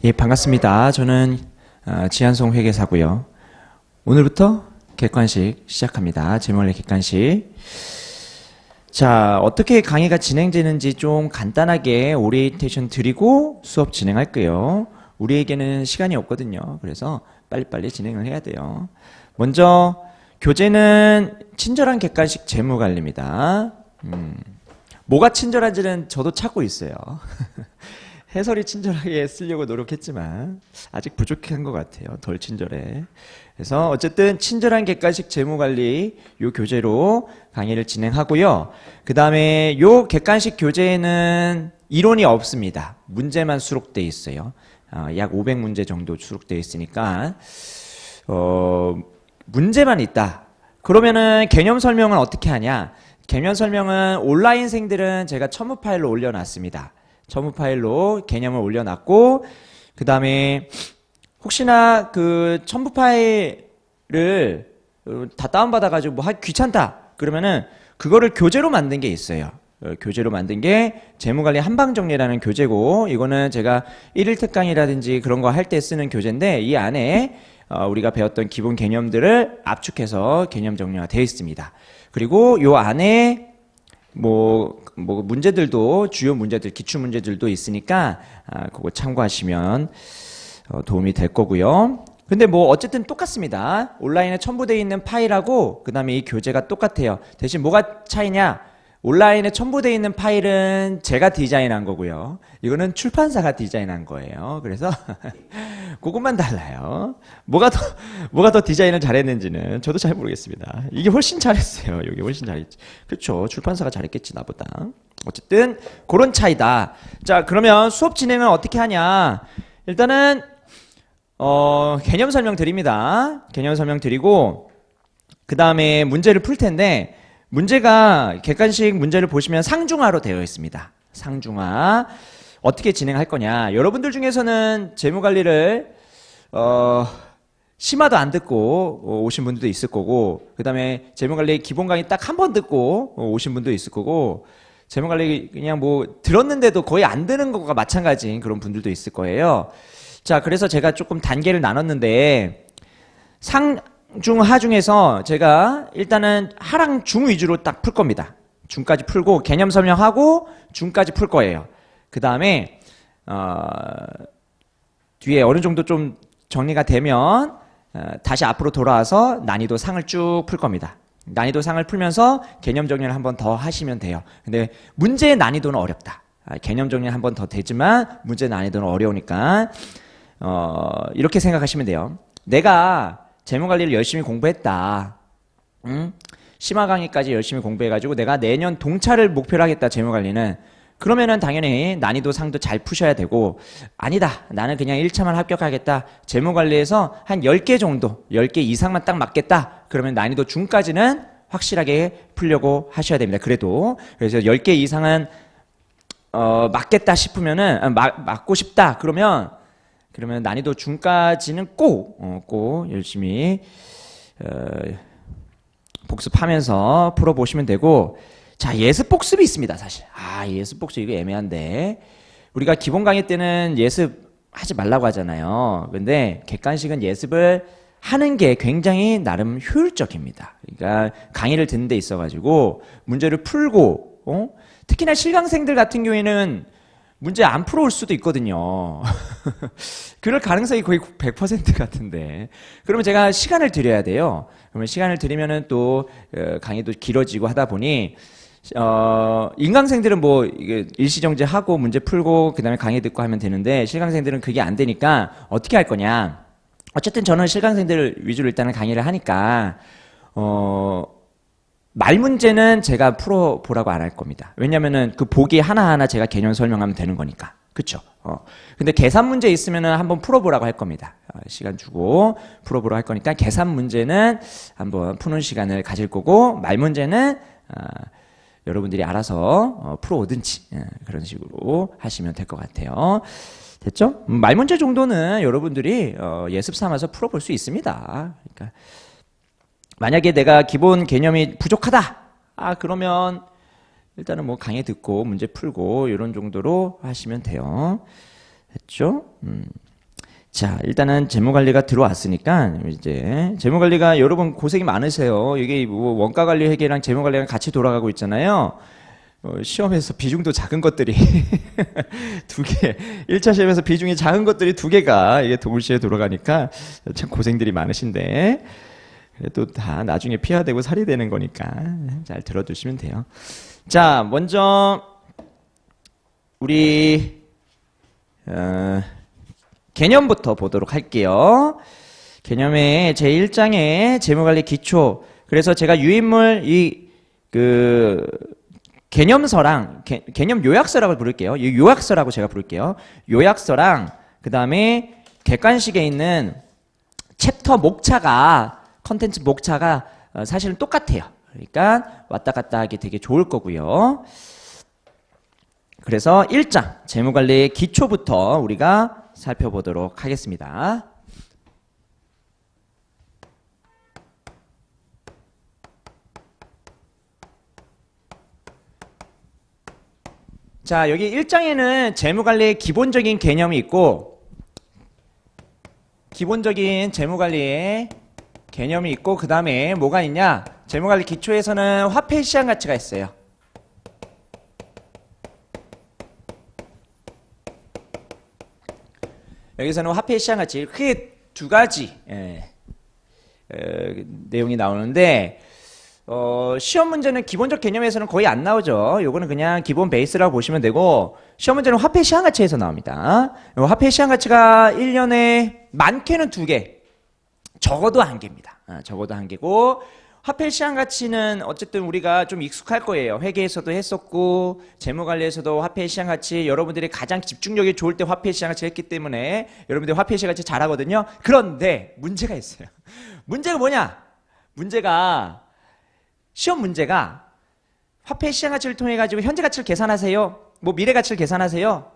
예, 반갑습니다. 저는 지한송 회계사고요. 오늘부터 객관식 시작합니다. 제목의 객관식. 자, 어떻게 강의가 진행되는지 좀 간단하게 오리엔테이션 드리고 수업 진행할게요. 우리에게는 시간이 없거든요. 그래서 빨리빨리 진행을 해야 돼요. 먼저 교재는 친절한 객관식 재무관리입니다. 뭐가 친절한지는 저도 찾고 있어요. 해설이 친절하게 쓰려고 노력했지만 아직 부족한 것 같아요. 덜 친절해. 그래서 어쨌든 친절한 객관식 재무관리 요 교재로 강의를 진행하고요. 그 다음에 요 객관식 교재에는 이론이 없습니다. 문제만 수록되어 있어요. 약 500문제 정도 수록되어 있으니까 문제만 있다. 그러면은 개념 설명은 어떻게 하냐? 개념 설명은 온라인생들은 제가 첨부 파일로 올려놨습니다. 첨부 파일로 개념을 올려놨고, 그 다음에 혹시나 그 첨부 파일을 다 다운받아가지고 뭐 하기 귀찮다 그러면은 그거를 교재로 만든 게 있어요. 교재로 만든 게 재무관리 한방정리라는 교재고, 이거는 제가 1일 특강이라든지 그런 거 할 때 쓰는 교재인데, 이 안에 우리가 배웠던 기본 개념들을 압축해서 개념 정리가 되어 있습니다. 그리고 요 안에 뭐 문제들도 주요 문제들, 기출 문제들도 있으니까 그거 참고하시면 도움이 될 거고요. 근데 뭐 어쨌든 똑같습니다. 온라인에 첨부되어 있는 파일하고 그 다음에 이 교재가 똑같아요. 대신 뭐가 차이냐? 온라인에 첨부되어 있는 파일은 제가 디자인한 거고요. 이거는 출판사가 디자인한 거예요. 그래서 그것만 달라요. 뭐가 더 디자인을 잘했는지는 저도 잘 모르겠습니다. 이게 훨씬 잘했어요. 이게 훨씬 잘했지. 그렇죠. 출판사가 잘했겠지 나보다. 어쨌든 그런 차이다. 자, 그러면 수업 진행은 어떻게 하냐? 일단은 개념 설명 드립니다. 개념 설명 드리고 그 다음에 문제를 풀 텐데, 문제가 객관식 문제를 보시면 상중하로 되어 있습니다. 상중하. 어떻게 진행할 거냐? 여러분들 중에서는 재무관리를 심화도 안 듣고 오신 분들도 있을 거고, 그 다음에 재무관리 기본 강의 딱 한 번 듣고 오신 분도 있을 거고, 재무관리 그냥 뭐 들었는데도 거의 안 듣는 것과 마찬가지인 그런 분들도 있을 거예요. 자, 그래서 제가 조금 단계를 나눴는데, 중, 하 중에서 제가 일단은 하랑 중 위주로 딱 풀 겁니다. 중까지 풀고 개념 설명하고 중까지 풀 거예요. 그 다음에 뒤에 어느 정도 좀 정리가 되면 다시 앞으로 돌아와서 난이도 상을 쭉 풀 겁니다. 난이도 상을 풀면서 개념 정리를 한 번 더 하시면 돼요. 근데 문제의 난이도는 어렵다. 개념 정리는 한 번 더 되지만 문제 난이도는 어려우니까 이렇게 생각하시면 돼요. 내가 재무관리를 열심히 공부했다. 심화 강의까지 열심히 공부해가지고 내가 내년 동차를 목표로 하겠다, 재무관리는. 그러면은 당연히 난이도 상도 잘 푸셔야 되고, 아니다, 나는 그냥 1차만 합격하겠다, 재무관리에서 한 10개 정도, 10개 이상만 딱 맞겠다, 그러면 난이도 중까지는 확실하게 풀려고 하셔야 됩니다. 그래서 10개 이상은 맞겠다 싶으면은 맞고 싶다 그러면 난이도 중까지는 꼭 열심히 복습하면서 풀어보시면 되고, 자, 예습 복습이 있습니다, 사실. 예습 복습 이거 애매한데, 우리가 기본 강의 때는 예습 하지 말라고 하잖아요. 근데 객관식은 예습을 하는 게 굉장히 나름 효율적입니다. 그러니까 강의를 듣는 데 있어가지고 문제를 풀고, 특히나 실강생들 같은 경우에는 문제 안 풀어올 수도 있거든요. 그럴 가능성이 거의 100% 같은데, 그러면 제가 시간을 드려야 돼요. 그러면 시간을 드리면은 또 강의도 길어지고 하다 보니 인강생들은 뭐 일시정지하고 문제 풀고 그 다음에 강의 듣고 하면 되는데, 실강생들은 그게 안 되니까 어떻게 할 거냐? 어쨌든 저는 실강생들 위주로 일단은 강의를 하니까 말 문제는 제가 풀어보라고 안 할 겁니다. 왜냐면은 그 보기 하나하나 제가 개념 설명하면 되는 거니까. 그쵸? 근데 계산 문제 있으면은 한번 풀어보라고 할 겁니다. 시간 주고 풀어보라고 할 거니까 계산 문제는 한번 푸는 시간을 가질 거고, 말 문제는 여러분들이 알아서 풀어오든지 그런 식으로 하시면 될 것 같아요. 됐죠? 말 문제 정도는 여러분들이 예습 삼아서 풀어볼 수 있습니다. 그러니까 만약에 내가 기본 개념이 부족하다, 그러면 일단은 뭐 강의 듣고 문제 풀고 이런 정도로 하시면 돼요. 됐죠? 자, 일단은 재무관리가 들어왔으니까 이제 재무관리가 여러분 고생이 많으세요. 이게 뭐 원가관리 회계랑 재무관리랑 같이 돌아가고 있잖아요. 시험에서 비중도 작은 것들이 두 개, 1차 시험에서 비중이 작은 것들이 두 개가 이게 동시에 돌아가니까 참 고생들이 많으신데 그래도 다 나중에 피해야 되고 살이 되는 거니까 잘 들어두시면 돼요. 자, 먼저 우리 개념부터 보도록 할게요. 개념의 제1장의 재무관리 기초. 그래서 제가 유인물 개념서랑 개념 요약서라고 부를게요. 이 요약서라고 제가 부를게요. 요약서랑 그 다음에 객관식에 있는 챕터 목차가 컨텐츠 목차가 사실은 똑같아요. 그러니까 왔다 갔다 하기 되게 좋을 거고요. 그래서 1장 재무관리의 기초부터 우리가 살펴보도록 하겠습니다. 자, 여기 1장에는 재무관리의 기본적인 개념이 있고 기본적인 재무관리의 개념이 있고 그 다음에 뭐가 있냐? 재무관리 기초에서는 화폐 시장 가치가 있어요. 여기서는 화폐 시장 가치 크게 두 가지 내용이 나오는데 시험 문제는 기본적 개념에서는 거의 안 나오죠. 요거는 그냥 기본 베이스라고 보시면 되고 시험 문제는 화폐 시장 가치에서 나옵니다. 화폐 시장 가치가 1년에 많게는 2개, 적어도 1개입니다. 적어도 1개고 화폐 시장 가치는 어쨌든 우리가 좀 익숙할 거예요. 회계에서도 했었고 재무관리에서도 화폐 시장 가치 여러분들이 가장 집중력이 좋을 때 화폐 시장 가치 했기 때문에 여러분들이 화폐 시장 가치 잘하거든요. 그런데 문제가 있어요. 문제가 뭐냐? 문제가 시험 문제가 화폐 시장 가치를 통해 가지고 현재 가치를 계산하세요? 뭐 미래 가치를 계산하세요?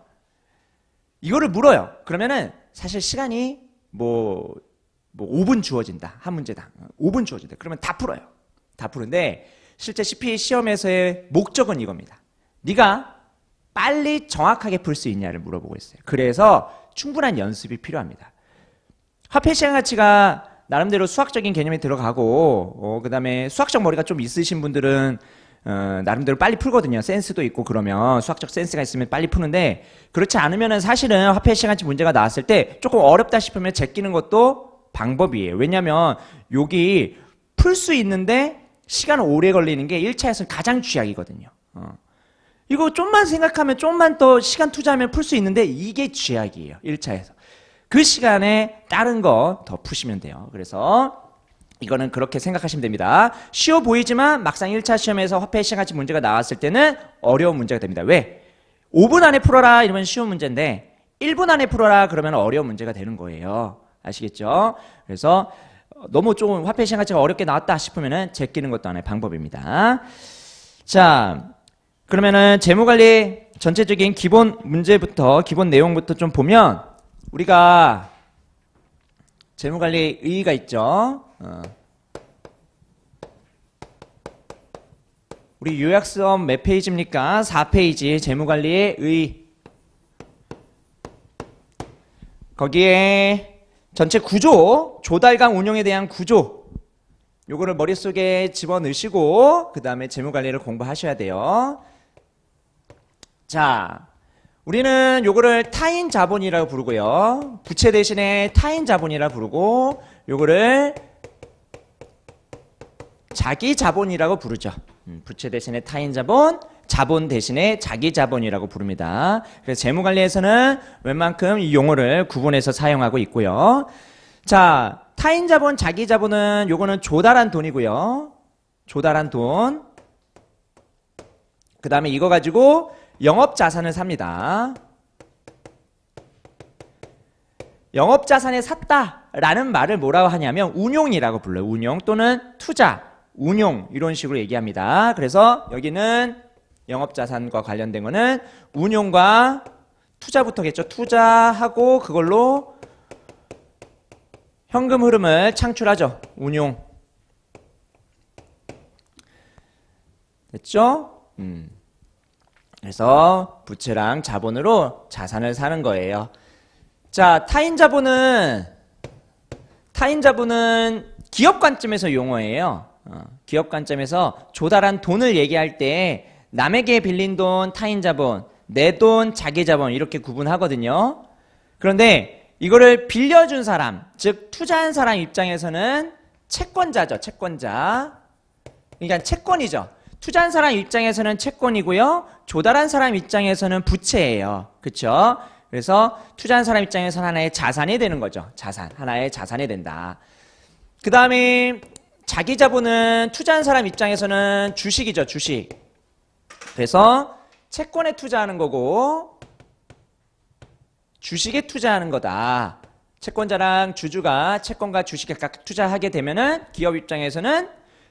이거를 물어요. 그러면은 사실 시간이 뭐 5분 주어진다. 한 문제당 5분 주어진다. 그러면 다 풀어요. 다 푸는데 실제 CPA 시험에서의 목적은 이겁니다. 네가 빨리 정확하게 풀 수 있냐를 물어보고 있어요. 그래서 충분한 연습이 필요합니다. 화폐 시장 가치가 나름대로 수학적인 개념이 들어가고 그 다음에 수학적 머리가 좀 있으신 분들은 나름대로 빨리 풀거든요. 센스도 있고 그러면 수학적 센스가 있으면 빨리 푸는데 그렇지 않으면 사실은 화폐 시장 가치 문제가 나왔을 때 조금 어렵다 싶으면 제끼는 것도 방법이에요. 왜냐하면 여기 풀 수 있는데 시간 오래 걸리는 게 1차에서는 가장 쥐약이거든요. 이거 좀만 생각하면 좀만 더 시간 투자하면 풀 수 있는데 이게 쥐약이에요. 1차에서. 그 시간에 다른 거 더 푸시면 돼요. 그래서 이거는 그렇게 생각하시면 됩니다. 쉬워 보이지만 막상 1차 시험에서 화폐 시장 가치 문제가 나왔을 때는 어려운 문제가 됩니다. 왜? 5분 안에 풀어라 이러면 쉬운 문제인데 1분 안에 풀어라 그러면 어려운 문제가 되는 거예요. 아시겠죠? 그래서 너무 좀 화폐 시장 가치가 어렵게 나왔다 싶으면은 제끼는 것도 하나의 방법입니다. 자, 그러면은 재무관리 전체적인 기본 문제부터 기본 내용부터 좀 보면 우리가 재무관리 의의가 있죠. 우리 요약서 몇 페이지입니까? 4페이지 재무관리의 의의. 거기에 전체 구조, 조달강 운용에 대한 구조 요거를 머릿속에 집어넣으시고 그 다음에 재무관리를 공부하셔야 돼요. 자, 우리는 요거를 타인 자본이라고 부르고요. 부채 대신에 타인 자본이라고 부르고 요거를 자기 자본이라고 부르죠. 부채 대신에 타인 자본, 자본 대신에 자기 자본이라고 부릅니다. 그래서 재무관리에서는 웬만큼 이 용어를 구분해서 사용하고 있고요. 자, 타인 자본, 자기 자본은 요거는 조달한 돈이고요. 조달한 돈. 그 다음에 이거 가지고 영업자산을 삽니다. 영업자산에 샀다라는 말을 뭐라고 하냐면 운용이라고 불러요. 운용 또는 투자, 운용 이런 식으로 얘기합니다. 그래서 여기는 영업자산과 관련된 거는 운용과 투자부터겠죠. 투자하고 그걸로 현금 흐름을 창출하죠. 운용. 됐죠? 그래서 부채랑 자본으로 자산을 사는 거예요. 자, 타인자본은 기업 관점에서 용어예요. 기업 관점에서 조달한 돈을 얘기할 때 남에게 빌린 돈 타인자본, 내 돈 자기자본 이렇게 구분하거든요. 그런데 이거를 빌려준 사람, 즉 투자한 사람 입장에서는 채권자죠. 채권자. 그러니까 채권이죠. 투자한 사람 입장에서는 채권이고요. 조달한 사람 입장에서는 부채예요. 그렇죠? 그래서 투자한 사람 입장에서는 하나의 자산이 되는 거죠. 자산. 하나의 자산이 된다. 그 다음에 자기 자본은 투자한 사람 입장에서는 주식이죠. 주식. 그래서 채권에 투자하는 거고 주식에 투자하는 거다. 채권자랑 주주가 채권과 주식에 각각 투자하게 되면은 기업 입장에서는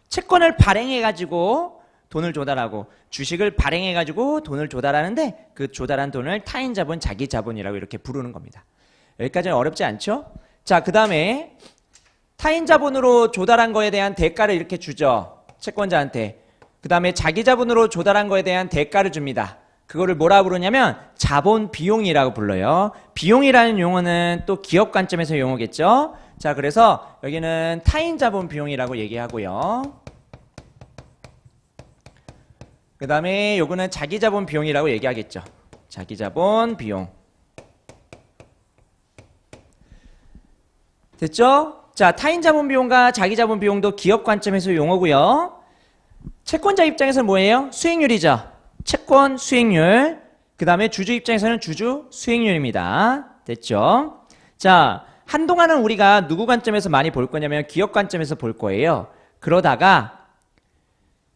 채권을 발행해가지고 돈을 조달하고 주식을 발행해가지고 돈을 조달하는데 그 조달한 돈을 타인 자본, 자기 자본이라고 이렇게 부르는 겁니다. 여기까지는 어렵지 않죠? 자, 그 다음에 타인 자본으로 조달한 거에 대한 대가를 이렇게 주죠. 채권자한테. 그 다음에 자기 자본으로 조달한 거에 대한 대가를 줍니다. 그거를 뭐라 부르냐면 자본 비용이라고 불러요. 비용이라는 용어는 또 기업 관점에서 용어겠죠. 자, 그래서 여기는 타인 자본 비용이라고 얘기하고요. 그 다음에 요거는 자기 자본 비용이라고 얘기하겠죠. 자기 자본 비용. 됐죠? 자, 타인 자본 비용과 자기 자본 비용도 기업 관점에서 용어고요. 채권자 입장에서는 뭐예요? 수익률이죠. 채권 수익률. 그 다음에 주주 입장에서는 주주 수익률입니다. 됐죠? 자, 한동안은 우리가 누구 관점에서 많이 볼 거냐면 기업 관점에서 볼 거예요. 그러다가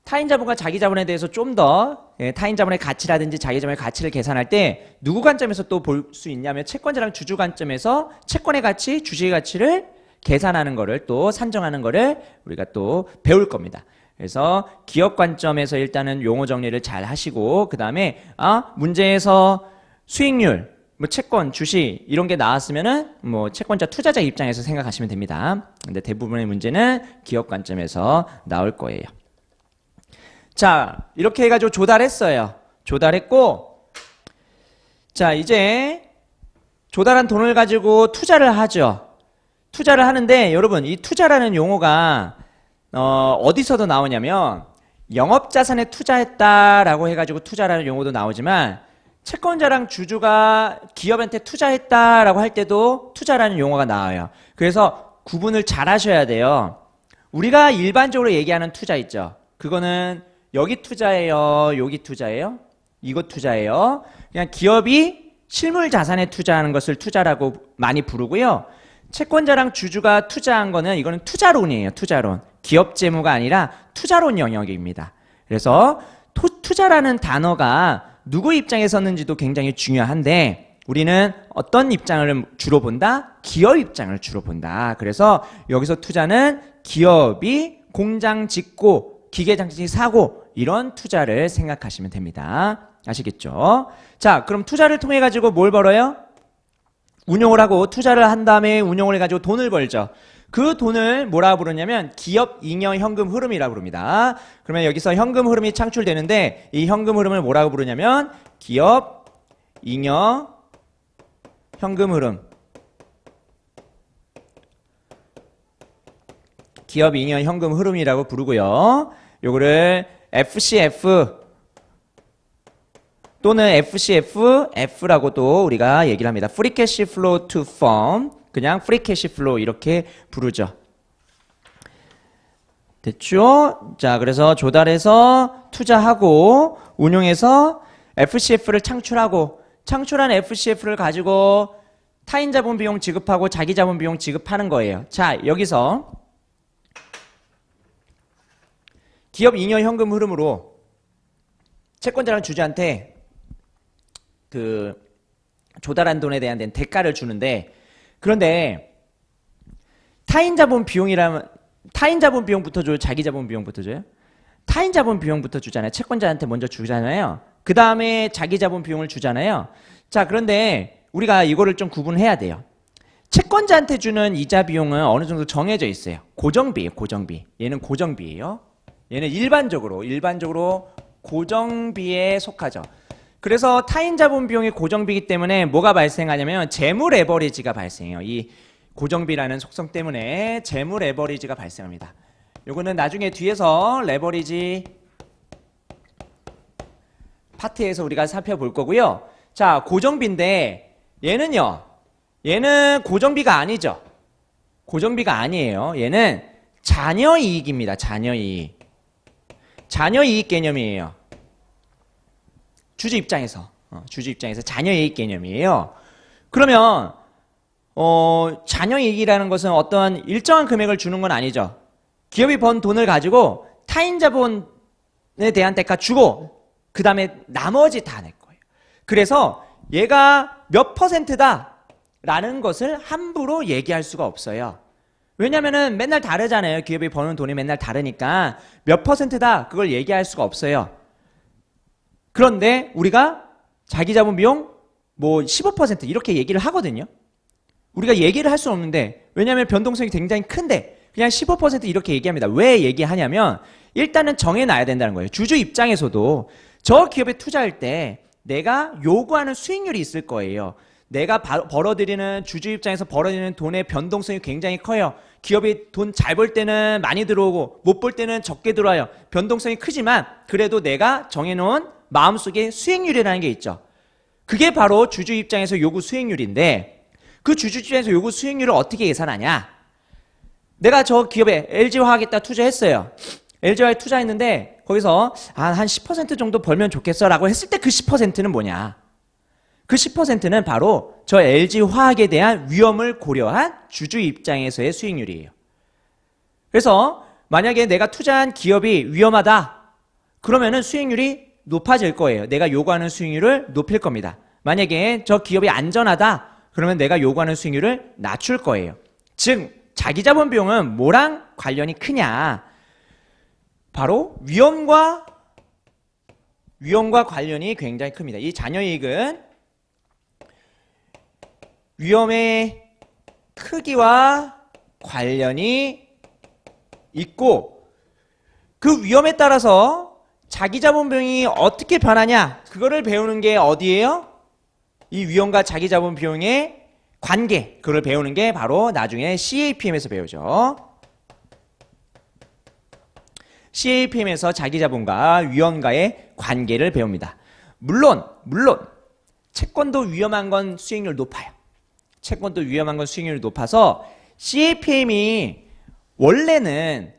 타인 자본과 자기 자본에 대해서 좀 더 타인 자본의 가치라든지 자기 자본의 가치를 계산할 때 누구 관점에서 또 볼 수 있냐면 채권자랑 주주 관점에서 채권의 가치, 주식의 가치를 계산하는 거를 또 산정하는 거를 우리가 또 배울 겁니다. 그래서 기업 관점에서 일단은 용어 정리를 잘 하시고 그 다음에 문제에서 수익률, 뭐 채권, 주식 이런 게 나왔으면은 뭐 채권자, 투자자 입장에서 생각하시면 됩니다. 근데 대부분의 문제는 기업 관점에서 나올 거예요. 자, 이렇게 해가지고 조달했어요. 조달했고, 자, 이제 조달한 돈을 가지고 투자를 하죠. 투자를 하는데 여러분 이 투자라는 용어가 어디서도 나오냐면 영업자산에 투자했다라고 해가지고 투자라는 용어도 나오지만 채권자랑 주주가 기업한테 투자했다라고 할 때도 투자라는 용어가 나와요. 그래서 구분을 잘 하셔야 돼요. 우리가 일반적으로 얘기하는 투자 있죠. 그거는 여기 투자예요, 여기 투자예요, 이거 투자예요. 그냥 기업이 실물 자산에 투자하는 것을 투자라고 많이 부르고요. 채권자랑 주주가 투자한 거는 이거는 투자론이에요. 투자론. 기업 재무가 아니라 투자론 영역입니다. 그래서 투자라는 단어가 누구 입장에 섰는지도 굉장히 중요한데 우리는 어떤 입장을 주로 본다? 기업 입장을 주로 본다. 그래서 여기서 투자는 기업이 공장 짓고 기계장치 사고 이런 투자를 생각하시면 됩니다. 아시겠죠? 자, 그럼 투자를 통해 가지고 뭘 벌어요? 운용을 하고 투자를 한 다음에 운용을 해가지고 돈을 벌죠. 그 돈을 뭐라 부르냐면 기업 잉여 현금 흐름이라고 부릅니다. 그러면 여기서 현금 흐름이 창출되는데 이 현금 흐름을 뭐라고 부르냐면 기업 잉여 현금 흐름. 기업 잉여 현금 흐름이라고 부르고요. 요거를 FCF 또는 FCF, F라고도 우리가 얘기를 합니다. Free Cash Flow to Firm. 그냥 Free Cash Flow 이렇게 부르죠. 됐죠? 자, 그래서 조달해서 투자하고 운용해서 FCF를 창출하고 창출한 FCF를 가지고 타인 자본 비용 지급하고 자기 자본 비용 지급하는 거예요. 자, 여기서 기업 잉여 현금 흐름으로 채권자랑 주주한테 그 조달한 돈에 대한 대가를 주는데 그런데 타인 자본 비용이라면 타인 자본 비용부터 줘요? 자기 자본 비용부터 줘요? 타인 자본 비용부터 주잖아요. 채권자한테 먼저 주잖아요. 그 다음에 자기 자본 비용을 주잖아요. 자, 그런데 우리가 이거를 좀 구분해야 돼요. 채권자한테 주는 이자 비용은 어느 정도 정해져 있어요. 고정비예요. 고정비. 얘는 고정비예요. 얘는 일반적으로 고정비에 속하죠. 그래서 타인 자본 비용이 고정비이기 때문에 뭐가 발생하냐면 재무 레버리지가 발생해요. 이 고정비라는 속성 때문에 재무 레버리지가 발생합니다. 요거는 나중에 뒤에서 레버리지 파트에서 우리가 살펴볼 거고요. 자, 고정비인데 얘는요. 얘는 고정비가 아니죠. 고정비가 아니에요. 얘는 잔여이익입니다. 잔여이익. 잔여이익 개념이에요. 주주 입장에서 잔여이익 개념이에요. 그러면 잔여이익이라는 것은 어떠한 일정한 금액을 주는 건 아니죠. 기업이 번 돈을 가지고 타인 자본에 대한 대가 주고 그 다음에 나머지 다 낼 거예요. 그래서 얘가 몇 퍼센트다 라는 것을 함부로 얘기할 수가 없어요. 왜냐면은 맨날 다르잖아요. 기업이 버는 돈이 맨날 다르니까 몇 퍼센트다 그걸 얘기할 수가 없어요. 그런데 우리가 자기 자본 비용 뭐 15% 이렇게 얘기를 하거든요. 우리가 얘기를 할 수는 없는데 왜냐하면 변동성이 굉장히 큰데 그냥 15% 이렇게 얘기합니다. 왜 얘기하냐면 일단은 정해놔야 된다는 거예요. 주주 입장에서도 저 기업에 투자할 때 내가 요구하는 수익률이 있을 거예요. 내가 벌어들이는 주주 입장에서 벌어들이는 돈의 변동성이 굉장히 커요. 기업이 돈 잘 벌 때는 많이 들어오고 못 벌 때는 적게 들어와요. 변동성이 크지만 그래도 내가 정해놓은 마음속에 수익률이라는 게 있죠. 그게 바로 주주 입장에서 요구 수익률인데 그 주주 입장에서 요구 수익률을 어떻게 계산하냐? 내가 저 기업에 LG화학에다 투자했어요. LG화학에 투자했는데 거기서 한 10% 정도 벌면 좋겠어 라고 했을 때 그 10%는 뭐냐? 그 10%는 바로 저 LG화학에 대한 위험을 고려한 주주 입장에서의 수익률이에요. 그래서 만약에 내가 투자한 기업이 위험하다 그러면은 수익률이 높아질 거예요. 내가 요구하는 수익률을 높일 겁니다. 만약에 저 기업이 안전하다 그러면 내가 요구하는 수익률을 낮출 거예요. 즉 자기 자본 비용은 뭐랑 관련이 크냐? 바로 위험과 관련이 굉장히 큽니다. 이 잔여이익은 위험의 크기와 관련이 있고 그 위험에 따라서 자기 자본 비용이 어떻게 변하냐 그거를 배우는 게 어디예요? 이 위험과 자기 자본 비용의 관계 그걸 배우는 게 바로 나중에 CAPM에서 배우죠. CAPM에서 자기 자본과 위험과의 관계를 배웁니다. 물론 채권도 위험한 건 수익률 높아요. 채권도 위험한 건 수익률이 높아서 CAPM이 원래는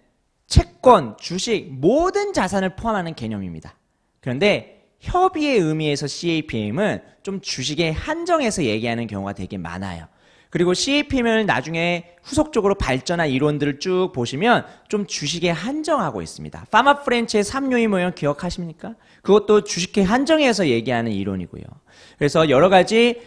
채권, 주식, 모든 자산을 포함하는 개념입니다. 그런데 협의의 의미에서 CAPM은 좀 주식에 한정해서 얘기하는 경우가 되게 많아요. 그리고 CAPM을 나중에 후속적으로 발전한 이론들을 쭉 보시면 좀 주식에 한정하고 있습니다. 파마 프렌치의 3요인 모형 기억하십니까? 그것도 주식에 한정해서 얘기하는 이론이고요. 그래서 여러 가지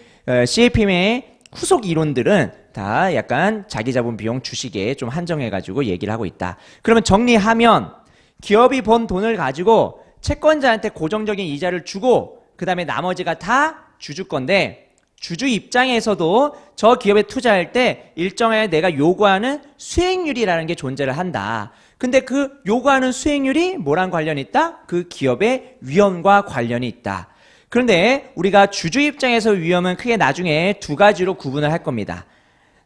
CAPM의 후속 이론들은 다 약간 자기 자본 비용 주식에 좀 한정해가지고 얘기를 하고 있다. 그러면 정리하면 기업이 번 돈을 가지고 채권자한테 고정적인 이자를 주고 그 다음에 나머지가 다 주주 건데 주주 입장에서도 저 기업에 투자할 때 일정하게 내가 요구하는 수익률이라는 게 존재를 한다. 근데 그 요구하는 수익률이 뭐랑 관련이 있다? 그 기업의 위험과 관련이 있다. 그런데 우리가 주주 입장에서 위험은 크게 나중에 두 가지로 구분을 할 겁니다.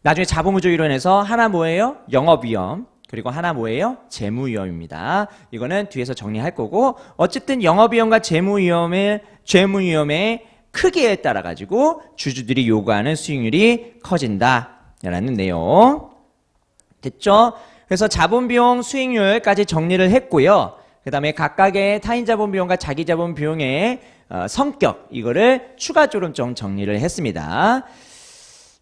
나중에 자본구조 이론에서 하나 뭐예요? 영업위험. 그리고 하나 뭐예요? 재무위험입니다. 이거는 뒤에서 정리할 거고 어쨌든 영업위험과 재무위험의 크기에 따라 가지고 주주들이 요구하는 수익률이 커진다라는 내용. 됐죠? 그래서 자본비용 수익률까지 정리를 했고요. 그 다음에 각각의 타인 자본비용과 자기 자본비용의 성격 이거를 추가적으로 좀 정리를 했습니다.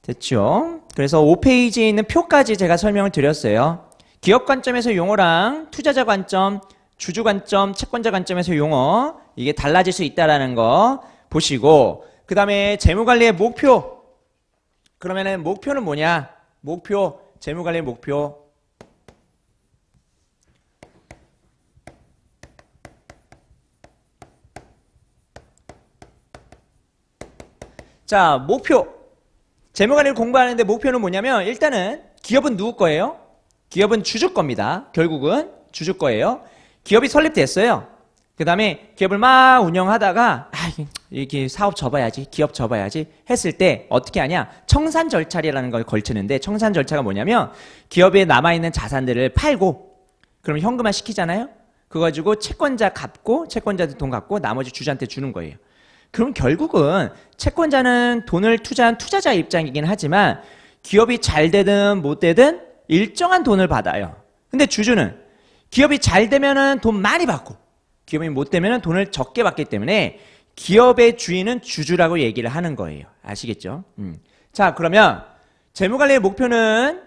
됐죠? 그래서 5페이지에 있는 표까지 제가 설명을 드렸어요. 기업 관점에서 용어랑 투자자 관점, 주주 관점, 채권자 관점에서 용어 이게 달라질 수 있다라는 거 보시고 그 다음에 재무관리의 목표 그러면은 목표는 뭐냐? 목표, 재무관리의 목표 자, 목표. 재무관리를 공부하는데 목표는 뭐냐면 일단은 기업은 누구 거예요? 기업은 주주 겁니다. 결국은 주주 거예요. 기업이 설립됐어요. 그 다음에 기업을 막 운영하다가 이게 사업 접어야지, 기업 접어야지 했을 때 어떻게 하냐? 청산 절차라는 걸 걸치는데, 청산 절차가 뭐냐면 기업에 남아있는 자산들을 팔고 그럼 현금화 시키잖아요. 그거 가지고 채권자 갚고, 채권자들 돈 갚고 나머지 주주한테 주는 거예요. 그럼 결국은 채권자는 돈을 투자한 투자자 입장이긴 하지만 기업이 잘 되든 못 되든 일정한 돈을 받아요. 근데 주주는 기업이 잘 되면은 돈 많이 받고 기업이 못 되면은 돈을 적게 받기 때문에 기업의 주인은 주주라고 얘기를 하는 거예요. 아시겠죠? 자, 그러면 재무관리의 목표는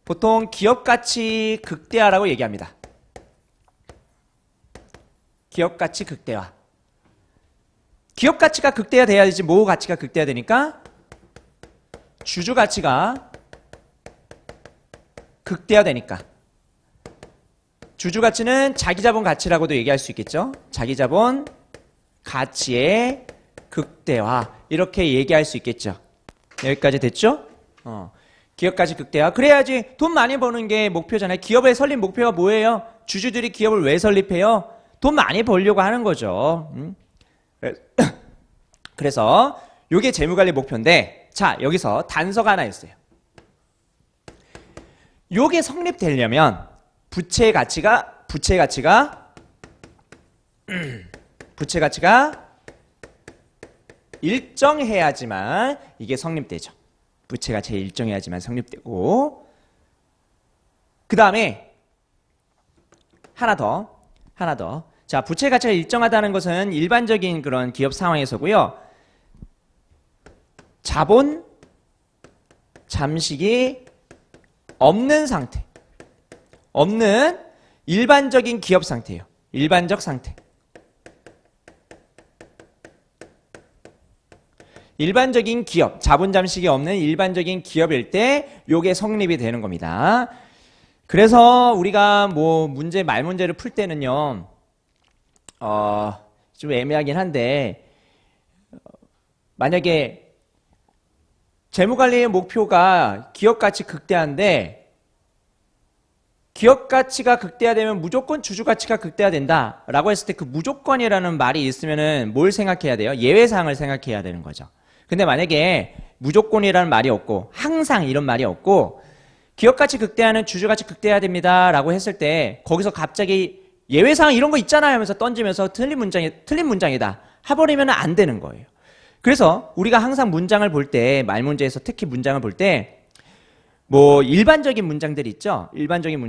보통 기업 가치 극대화라고 얘기합니다. 기업 가치 극대화. 기업 가치가 극대화돼야 되지 뭐 가치가 극대화되니까 주주 가치가 극대화되니까. 주주 가치는 자기자본 가치라고도 얘기할 수 있겠죠. 자기자본 가치의 극대화 이렇게 얘기할 수 있겠죠. 여기까지 됐죠? 기업 가치 극대화. 그래야지 돈 많이 버는 게 목표잖아요. 기업의 설립 목표가 뭐예요? 주주들이 기업을 왜 설립해요? 돈 많이 벌려고 하는 거죠. 그래서 이게 재무관리 목표인데, 자, 여기서 단서가 하나 있어요. 요게 성립되려면 부채 가치가 일정해야지만 이게 성립되죠. 부채 가치가 일정해야지만 성립되고, 그 다음에 하나 더. 자, 부채 가치가 일정하다는 것은 일반적인 그런 기업 상황에서고요. 자본 잠식이 없는 상태. 없는 일반적인 기업 상태예요. 일반적 상태. 일반적인 기업, 자본 잠식이 없는 일반적인 기업일 때 요게 성립이 되는 겁니다. 그래서 우리가 뭐 말 문제를 풀 때는요, 좀 애매하긴 한데, 만약에 재무관리의 목표가 기업 가치 극대화인데, 기업 가치가 극대화되면 무조건 주주 가치가 극대화된다 라고 했을 때 그 무조건이라는 말이 있으면은 뭘 생각해야 돼요? 예외사항을 생각해야 되는 거죠. 근데 만약에 무조건이라는 말이 없고 항상 이런 말이 없고 기업 가치 극대화는 주주 가치 극대화됩니다 라고 했을 때 거기서 갑자기 예외사항 이런 거 있잖아요 하면서 던지면서 틀린 문장이다 해버리면 안 되는 거예요. 그래서 우리가 항상 문장을 볼 때, 말 문제에서 특히 문장을 볼 때 뭐 일반적인 문장들이 있죠. 일반적인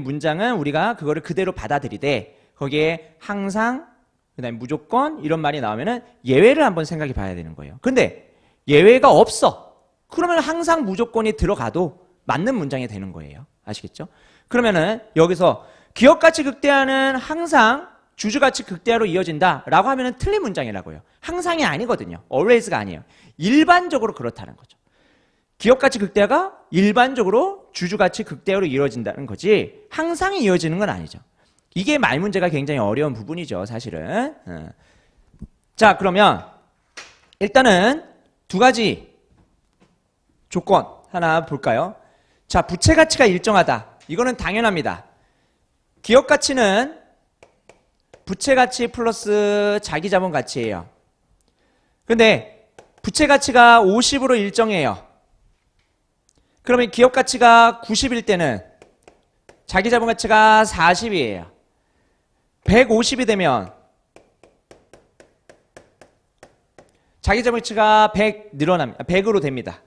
문장은 우리가 그거를 그대로 받아들이되 거기에 항상 그다음에 무조건 이런 말이 나오면은 예외를 한번 생각해 봐야 되는 거예요. 근데 예외가 없어. 그러면 항상 무조건이 들어가도 맞는 문장이 되는 거예요. 아시겠죠? 그러면은 여기서 기업 가치 극대화는 항상 주주 가치 극대화로 이어진다라고 하면은 틀린 문장이라고요. 항상이 아니거든요. always가 아니에요. 일반적으로 그렇다는 거죠. 기업 가치 극대화가 일반적으로 주주 가치 극대화로 이루어진다는 거지 항상 이어지는 건 아니죠. 이게 말 문제가 굉장히 어려운 부분이죠, 사실은. 자, 그러면 일단은 두 가지 조건 하나 볼까요? 자, 부채 가치가 일정하다. 이거는 당연합니다. 기업 가치는 부채 가치 플러스 자기 자본 가치예요. 근데 부채 가치가 50으로 일정해요. 그러면 기업 가치가 90일 때는 자기 자본 가치가 40이에요. 150이 되면 자기 자본 가치가 100으로 됩니다.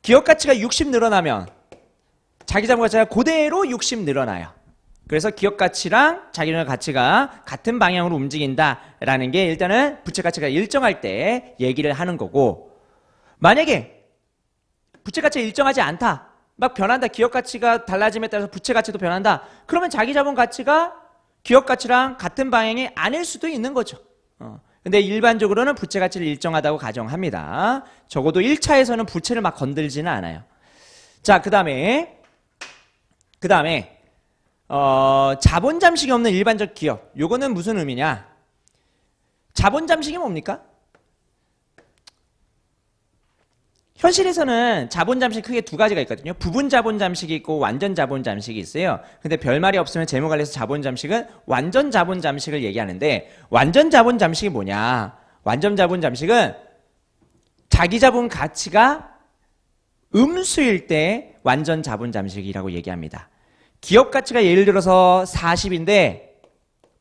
기업 가치가 60 늘어나면 자기 자본 가치가 그대로 60 늘어나요. 그래서 기업 가치랑 자기 자본 가치가 같은 방향으로 움직인다라는 게 일단은 부채 가치가 일정할 때 얘기를 하는 거고, 만약에 부채 가치가 일정하지 않다. 막 변한다. 기업 가치가 달라짐에 따라서 부채 가치도 변한다. 그러면 자기 자본 가치가 기업 가치랑 같은 방향이 아닐 수도 있는 거죠. 근데 일반적으로는 부채 가치를 일정하다고 가정합니다. 적어도 1차에서는 부채를 막 건들지는 않아요. 자, 그 다음에 자본 잠식이 없는 일반적 기업. 요거는 무슨 의미냐? 자본 잠식이 뭡니까? 현실에서는 자본 잠식 크게 두 가지가 있거든요. 부분 자본 잠식이 있고 완전 자본 잠식이 있어요. 근데 별말이 없으면 재무 관리에서 자본 잠식은 완전 자본 잠식을 얘기하는데, 완전 자본 잠식이 뭐냐? 완전 자본 잠식은 자기 자본 가치가 음수일 때 완전 자본 잠식이라고 얘기합니다. 기업 가치가 예를 들어서 40인데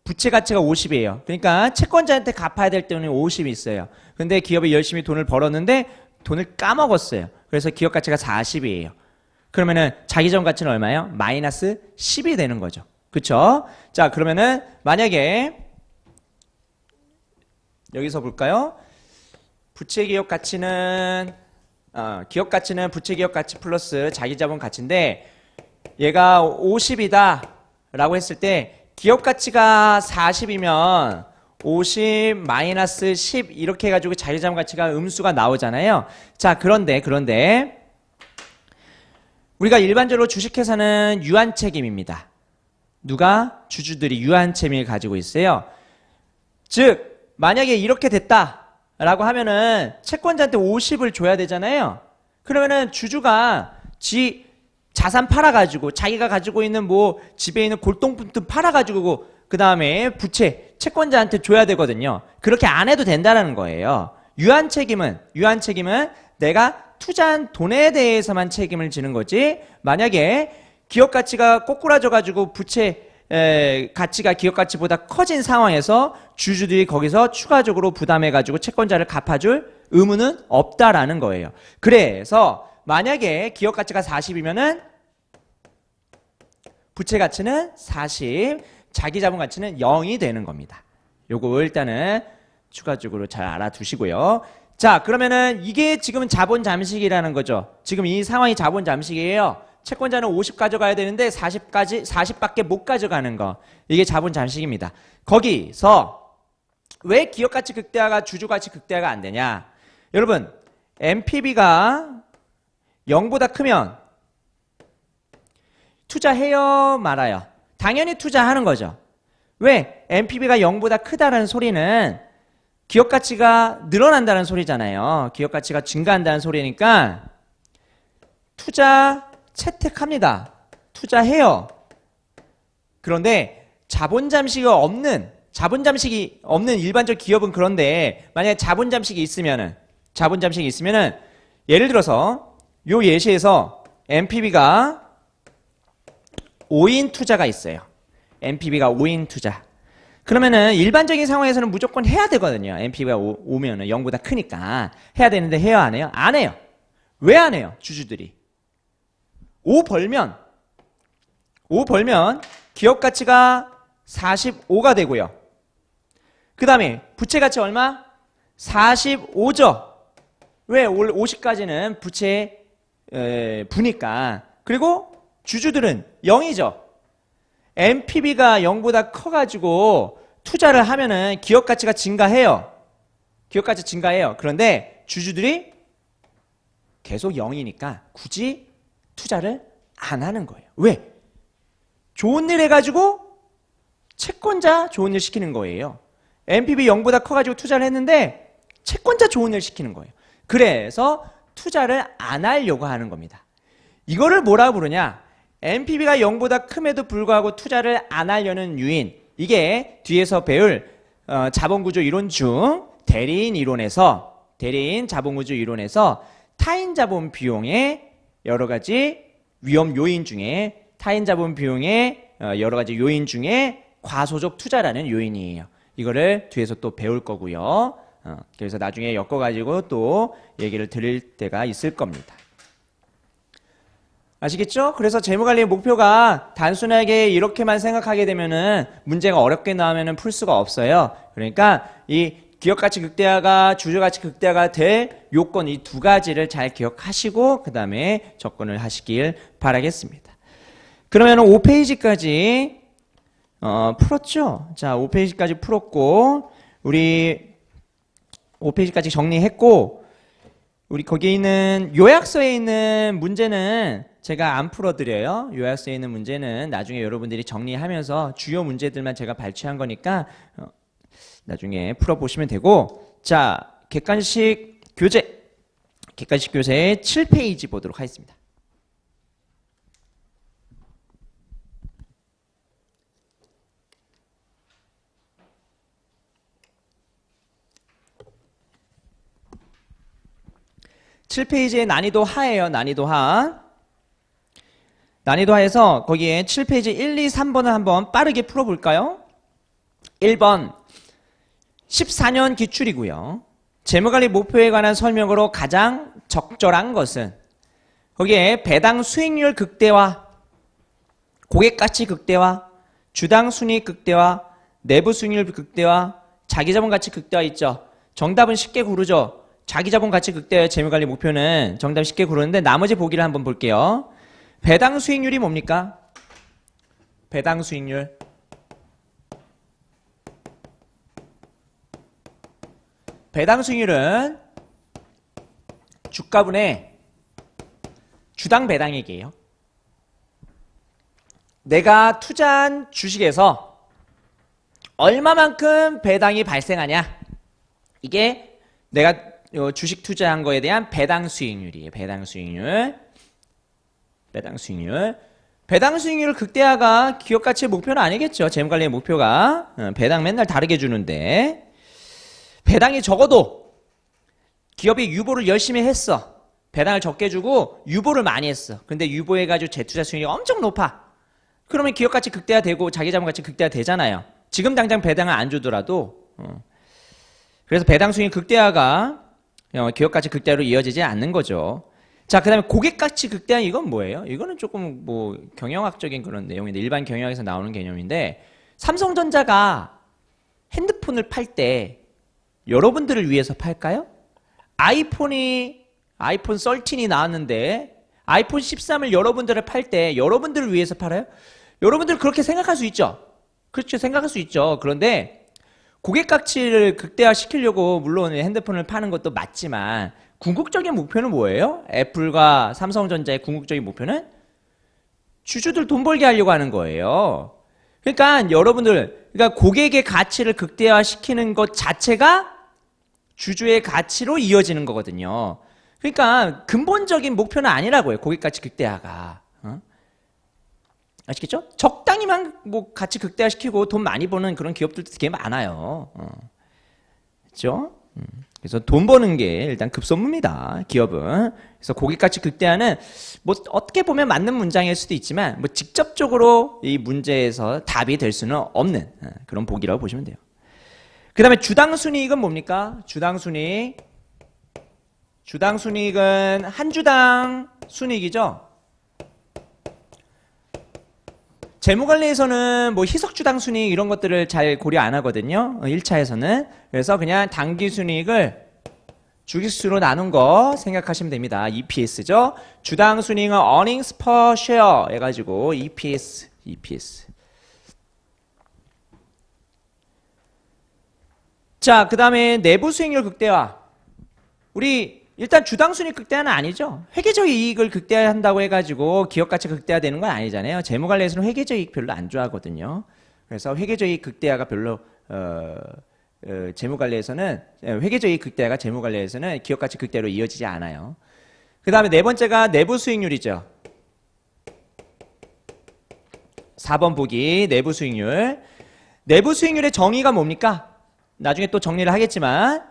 부채 가치가 50이에요. 그러니까 채권자한테 갚아야 될 돈이 50이 있어요. 근데 기업이 열심히 돈을 벌었는데 돈을 까먹었어요. 그래서 기업 가치가 40이에요. 그러면은 자기 자본 가치는 얼마예요? 마이너스 10이 되는 거죠. 그쵸? 자, 그러면은 만약에 여기서 볼까요? 부채 기업 가치는 기업 가치는 부채 기업 가치 플러스 자기 자본 가치인데 얘가 50이다 라고 했을 때 기업 가치가 40이면 50 마이너스 10 이렇게 해가지고 자기 자본 가치가 음수가 나오잖아요. 자, 그런데 우리가 일반적으로 주식회사는 유한 책임입니다. 누가? 주주들이 유한 책임을 가지고 있어요. 즉 만약에 이렇게 됐다 라고 하면은 채권자한테 50을 줘야 되잖아요. 그러면은 주주가 지 자산 팔아가지고 자기가 가지고 있는 뭐 집에 있는 골동품 팔아가지고 그 다음에 부채 채권자한테 줘야 되거든요. 그렇게 안 해도 된다는 거예요. 유한 책임은 내가 투자한 돈에 대해서만 책임을 지는 거지, 만약에 기업 가치가 꼬꾸라져 가지고 부채 가치가 기업 가치보다 커진 상황에서 주주들이 거기서 추가적으로 부담해 가지고 채권자를 갚아줄 의무는 없다라는 거예요. 그래서 만약에 기업 가치가 40이면은 부채 가치는 40, 자기 자본 가치는 0이 되는 겁니다. 요거 일단은 추가적으로 잘 알아두시고요. 자, 그러면은 이게 지금 자본 잠식이라는 거죠. 지금 이 상황이 자본 잠식이에요. 채권자는 50 가져가야 되는데 40밖에 못 가져가는 거. 이게 자본 잠식입니다. 거기서 왜 기업 가치 극대화가 주주 가치 극대화가 안 되냐? 여러분, NPV가 0보다 크면 투자해요, 말아요? 당연히 투자하는 거죠. 왜? NPV가 0보다 크다는 소리는 기업 가치가 늘어난다는 소리잖아요. 기업 가치가 증가한다는 소리니까 투자 채택합니다. 투자해요. 그런데 자본 잠식이 없는 일반적 기업은 그런데 만약에 자본 잠식이 있으면은 예를 들어서 요 예시에서 NPV가 5인 투자가 있어요. NPV가 5인 투자. 그러면은 일반적인 상황에서는 무조건 해야 되거든요. NPV가 5면은 0보다 크니까 해야 되는데 해요, 안 해요? 안 해요. 왜 안 해요? 주주들이 5 벌면 기업 가치가 45가 되고요. 그 다음에 부채 가치 얼마? 45죠. 왜? 올 50까지는 부채 부니까. 그리고 주주들은 0이죠. NPV가 0보다 커가지고 투자를 하면은 기업 가치가 증가해요. 기업 가치 증가해요. 그런데 주주들이 계속 0이니까 굳이 투자를 안 하는 거예요. 왜? 좋은 일 해가지고 채권자 좋은 일 시키는 거예요. NPV 0보다 커가지고 투자를 했는데 채권자 좋은 일 시키는 거예요. 그래서 투자를 안 하려고 하는 겁니다. 이거를 뭐라 부르냐? NPV가 0보다 큼에도 불구하고 투자를 안 하려는 요인. 이게 뒤에서 배울 자본구조 이론 중 대리인 자본구조 이론에서 타인 자본 비용의 여러 가지 위험 요인 중에 여러 가지 요인 중에 과소적 투자라는 요인이에요. 이거를 뒤에서 또 배울 거고요. 그래서 나중에 엮어가지고 또 얘기를 드릴 때가 있을 겁니다. 아시겠죠? 그래서 재무관리의 목표가 단순하게 이렇게만 생각하게 되면은 문제가 어렵게 나오면은 풀 수가 없어요. 그러니까 이 기업가치 극대화가 주주가치 극대화가 될 요건 이 두 가지를 잘 기억하시고 그 다음에 접근을 하시길 바라겠습니다. 그러면 5페이지까지 풀었죠? 자, 5페이지까지 풀었고 우리 5페이지까지 정리했고 우리 거기에 있는 요약서에 있는 문제는 제가 안 풀어드려요. 요약서에 있는 문제는 나중에 여러분들이 정리하면서 주요 문제들만 제가 발췌한 거니까 나중에 풀어보시면 되고, 자, 객관식 교재 객관식 교재 7페이지 보도록 하겠습니다. (7페이지의) 난이도 하예요. 난이도 하. 난이도 하에서 거기에 7페이지 1, 2, 3번을 한번 빠르게 풀어볼까요? 1번 14년 기출이고요. 재무관리 목표에 관한 설명으로 가장 적절한 것은 거기에 배당 수익률 극대화, 고객가치 극대화, 주당 순이익 극대화, 내부 수익률 극대화, 자기자본 가치 극대화 있죠. 정답은 쉽게 고르죠. 자기자본 가치 극대화 재무관리 목표는 정답 쉽게 고르는데 나머지 보기를 한번 볼게요. 배당 수익률이 뭡니까? 배당 수익률. 배당 수익률은 주가분의 주당 배당액이에요. 내가 투자한 주식에서 얼마만큼 배당이 발생하냐. 이게 내가 주식 투자한 거에 대한 배당 수익률이에요. 배당 수익률. 배당 수익률. 배당 수익률 극대화가 기업 가치의 목표는 아니겠죠. 재무관리의 목표가. 배당 맨날 다르게 주는데. 배당이 적어도 기업이 유보를 열심히 했어. 배당을 적게 주고 유보를 많이 했어. 근데 유보해가지고 재투자 수익률이 엄청 높아. 그러면 기업 가치 극대화되고 자기자본 가치 극대화되잖아요. 지금 당장 배당을 안 주더라도. 그래서 배당 수익률 극대화가 기업 가치 극대화로 이어지지 않는 거죠. 자, 그 다음에 고객 가치 극대화 이건 뭐예요? 이거는 조금 뭐 경영학적인 그런 내용인데 일반 경영학에서 나오는 개념인데 삼성전자가 핸드폰을 팔 때 여러분들을 위해서 팔까요? 아이폰 13이 나왔는데 아이폰 13을 여러분들을 팔 때 여러분들을 위해서 팔아요? 여러분들 그렇게 생각할 수 있죠. 그렇죠. 생각할 수 있죠. 그런데 고객 가치를 극대화시키려고 물론 핸드폰을 파는 것도 맞지만 궁극적인 목표는 뭐예요? 애플과 삼성전자의 궁극적인 목표는 주주들 돈 벌게 하려고 하는 거예요. 그러니까 여러분들, 그러니까 고객의 가치를 극대화시키는 것 자체가 주주의 가치로 이어지는 거거든요. 그러니까 근본적인 목표는 아니라고요. 고객 가치 극대화가. 아시겠죠? 적당히만 뭐 가치 극대화시키고 돈 많이 버는 그런 기업들도 되게 많아요. 그렇죠? 그래서 돈 버는 게 일단 급선무입니다. 기업은. 그래서 고객 가치 극대화는 뭐 어떻게 보면 맞는 문장일 수도 있지만 뭐 직접적으로 이 문제에서 답이 될 수는 없는 그런 보기라고 보시면 돼요. 그 다음에 주당 순이익은 뭡니까? 주당 순이익. 주당 순이익은 한 주당 순이익이죠. 재무관리에서는 뭐 희석주당 순이익 이런 것들을 잘 고려 안 하거든요. 1차에서는. 그래서 그냥 당기순이익을 주기수로 나눈 거 생각하시면 됩니다. EPS죠. 주당 순이익은 earnings per share 해가지고 EPS. 자, 그 다음에 내부 수익률 극대화. 우리 일단 주당 순이익 극대화는 아니죠. 회계적 이익을 극대화한다고 해가지고 기업 가치 극대화되는 건 아니잖아요. 재무관리에서는 회계적 이익 별로 안 좋아하거든요. 그래서 회계적 이익 극대화가 별로 재무관리에서는 회계적 이익 극대화가 재무관리에서는 기업 가치 극대화로 이어지지 않아요. 그 다음에 네 번째가 내부 수익률이죠. 4번 보기 내부 수익률. 내부 수익률의 정의가 뭡니까? 나중에 또 정리를 하겠지만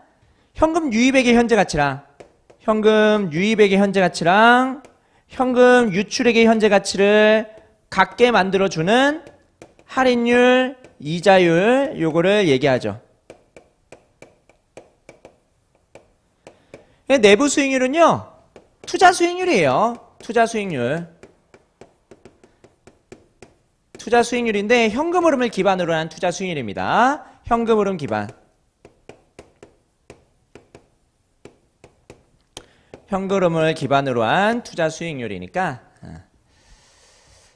현금 유입액의 현재 가치랑 현금 유입액의 현재 가치랑 현금 유출액의 현재 가치를 같게 만들어주는 할인율, 이자율 요거를 얘기하죠. 내부 수익률은요. 투자 수익률이에요. 투자 수익률. 투자 수익률인데 현금 흐름을 기반으로 한 투자 수익률입니다. 현금 흐름 기반. 현금흐름을 기반으로 한 투자 수익률이니까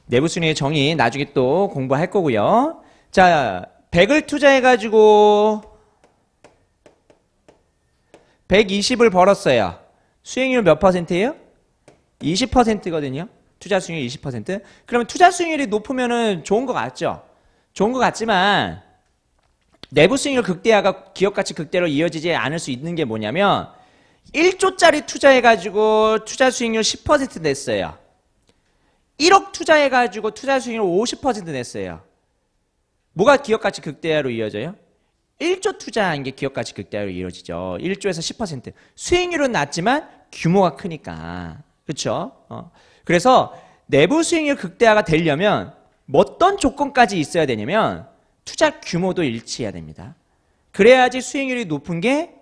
내부 수익률의 정의 나중에 또 공부할 거고요. 자, 100을 투자해가지고 120을 벌었어요. 수익률 몇 퍼센트예요? 20%거든요. 투자 수익률 20%. 그러면 투자 수익률이 높으면은 좋은 것 같죠? 좋은 것 같지만 내부 수익률 극대화가 기업 가치 극대로 이어지지 않을 수 있는 게 뭐냐면 1조짜리 투자해가지고 투자 수익률 10% 냈어요. 1억 투자해가지고 투자 수익률 50% 냈어요. 뭐가 기업가치 극대화로 이어져요? 1조 투자한 게 기업가치 극대화로 이어지죠. 1조에서 10%. 수익률은 낮지만 규모가 크니까. 그렇죠? 그래서 내부 수익률 극대화가 되려면 어떤 조건까지 있어야 되냐면 투자 규모도 일치해야 됩니다. 그래야지 수익률이 높은 게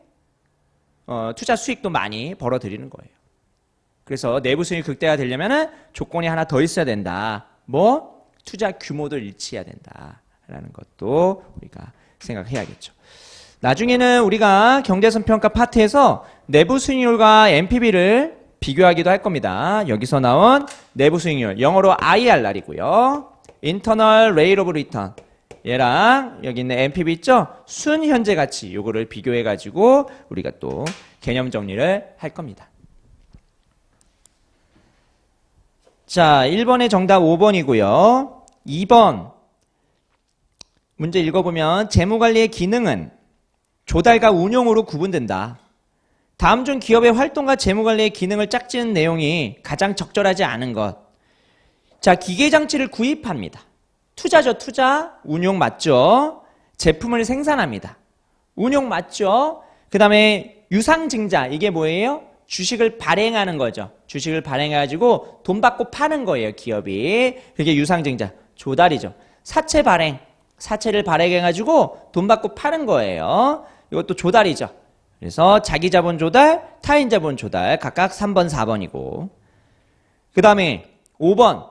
투자 수익도 많이 벌어들이는 거예요. 그래서 내부 수익률 극대화가 되려면 조건이 하나 더 있어야 된다. 뭐? 투자 규모도 일치해야 된다라는 것도 우리가 생각해야겠죠. 나중에는 우리가 경제성 평가 파트에서 내부 수익률과 NPV를 비교하기도 할 겁니다. 여기서 나온 내부 수익률, 영어로 IRR이고요. Internal Rate of Return. 얘랑 여기 있는 NPV 있죠? 순현재 가치. 요거를 비교해 가지고 우리가 또 개념 정리를 할 겁니다. 자, 1번의 정답 5번이고요. 2번 문제 읽어보면 재무관리의 기능은 조달과 운용으로 구분된다. 다음 중 기업의 활동과 재무관리의 기능을 짝지은 내용이 가장 적절하지 않은 것. 자, 기계장치를 구입합니다. 투자죠, 투자. 운용 맞죠? 제품을 생산합니다. 운용 맞죠? 그 다음에 유상증자. 이게 뭐예요? 주식을 발행하는 거죠. 주식을 발행해가지고 돈 받고 파는 거예요, 기업이. 그게 유상증자. 조달이죠. 사채 발행. 사채를 발행해가지고 돈 받고 파는 거예요. 이것도 조달이죠. 그래서 자기 자본 조달, 타인 자본 조달 각각 3번, 4번이고 그 다음에 5번